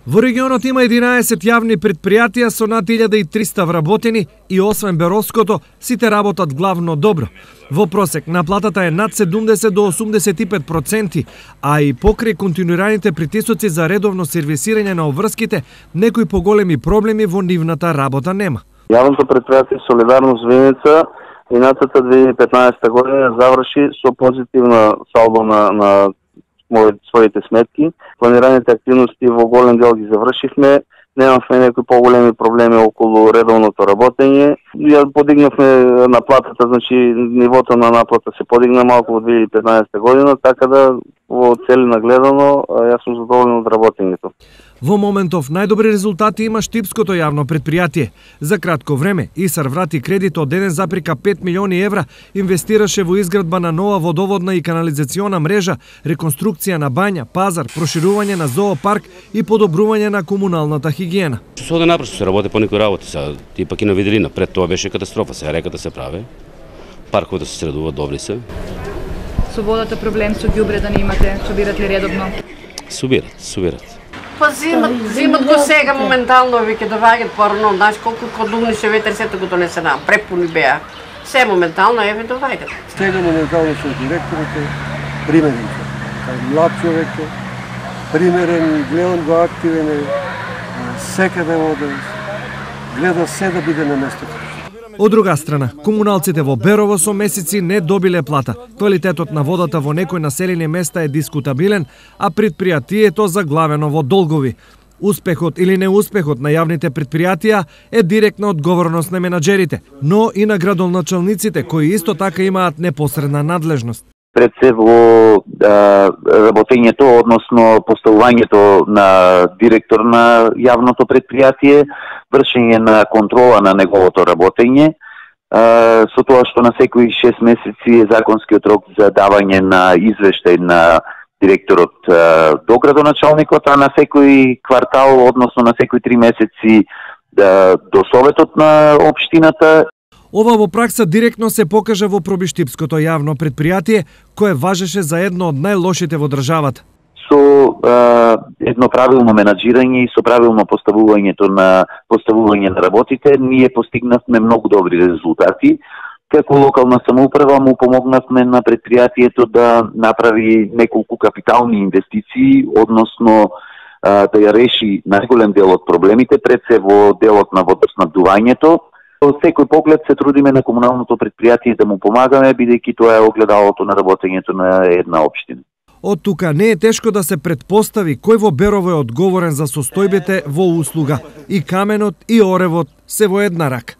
Во регионот има 11 јавни предпријатија со над 1300 вработени и освен Беровското, сите работат главно добро. Во просек наплатата е над 70 до 85%, а и покрај континуираните притисоци за редовно сервисирање на обврските, некои поголеми проблеми во нивната работа нема. Јавното предпријатие Солидарност Виница минатата 2015 година заврши со позитивна салдо на своите сметки. Планираните активности во голем дел ги завршивме. Немавме некои поголеми проблеми околу редовното работење. Ја подигнавме наплатата, значи нивото на наплата се подигна малку во 2015 година, така да во цели нагледано јас сум задоволен од работењето. Во моментов најдобри резултати има Штипското јавно предпријатие. За кратко време ИСАР врати кредит од 1,5 милиони евра, инвестираше во изградба на нова водоводна и канализациона мрежа, реконструкција на бања, пазар, проширување на зоопарк и подобрување на комуналната хигиена. Со да напред се работи по некои работи, сега ти пак и на Виделина, пред тоа беше катастрофа, сега реката се прави, парковите се средуваат, добри се. Со водата проблем со ѓубре да не имате, собират ли редовно? Собират. Па зимат го сега моментално, веќе да ваѓат порано, знаеш колку кодумни се ветер, сето го донесена, препуни беа. Се моментално еве да ваѓат. Сега моментално со директорите, применен се. Млад човек е, примерен, гледам го активен е, секаде оде, гледа се да биде на местото. Од друга страна, комуналците во Берово со месеци не добиле плата. Квалитетот на водата во некои населени места е дискутабилен, а предпријатието заглавено во долгови. Успехот или неуспехот на јавните предпријатија е директна одговорност на менаџерите, но и на градоначалниците кои исто така имаат непосредна надлежност. Пред се во работењето, односно поставувањето на директор на јавното предпријатие, вршење на контрола на неговото работење, со тоа што на секои 6 месеци е законскиот рок за давање на извештај на директорот до градоначалникот, а на секој квартал, односно на секои 3 месеци до советот на општината. Ова во пракса директно се покажа во Пробиштипското јавно предпријатие, кое важеше за едно од најлошите во државата. Со едно правилно менаџирање и со правилно поставување на работите, ние постигнавме многу добри резултати. Како локална самоуправа му помогнавме на предпријатието да направи неколку капитални инвестиции, односно да ја реши најголем дел од проблемите, пред се во делот на водоснабдувањето. Од секој поглед се трудиме на комуналното предпријатие да му помагаме, бидејќи тоа е огледалото на работењето на една општина. Од тука не е тешко да се претпостави кој во Берово е одговорен за состојбите во услуга. И каменот и оревот се во една рака.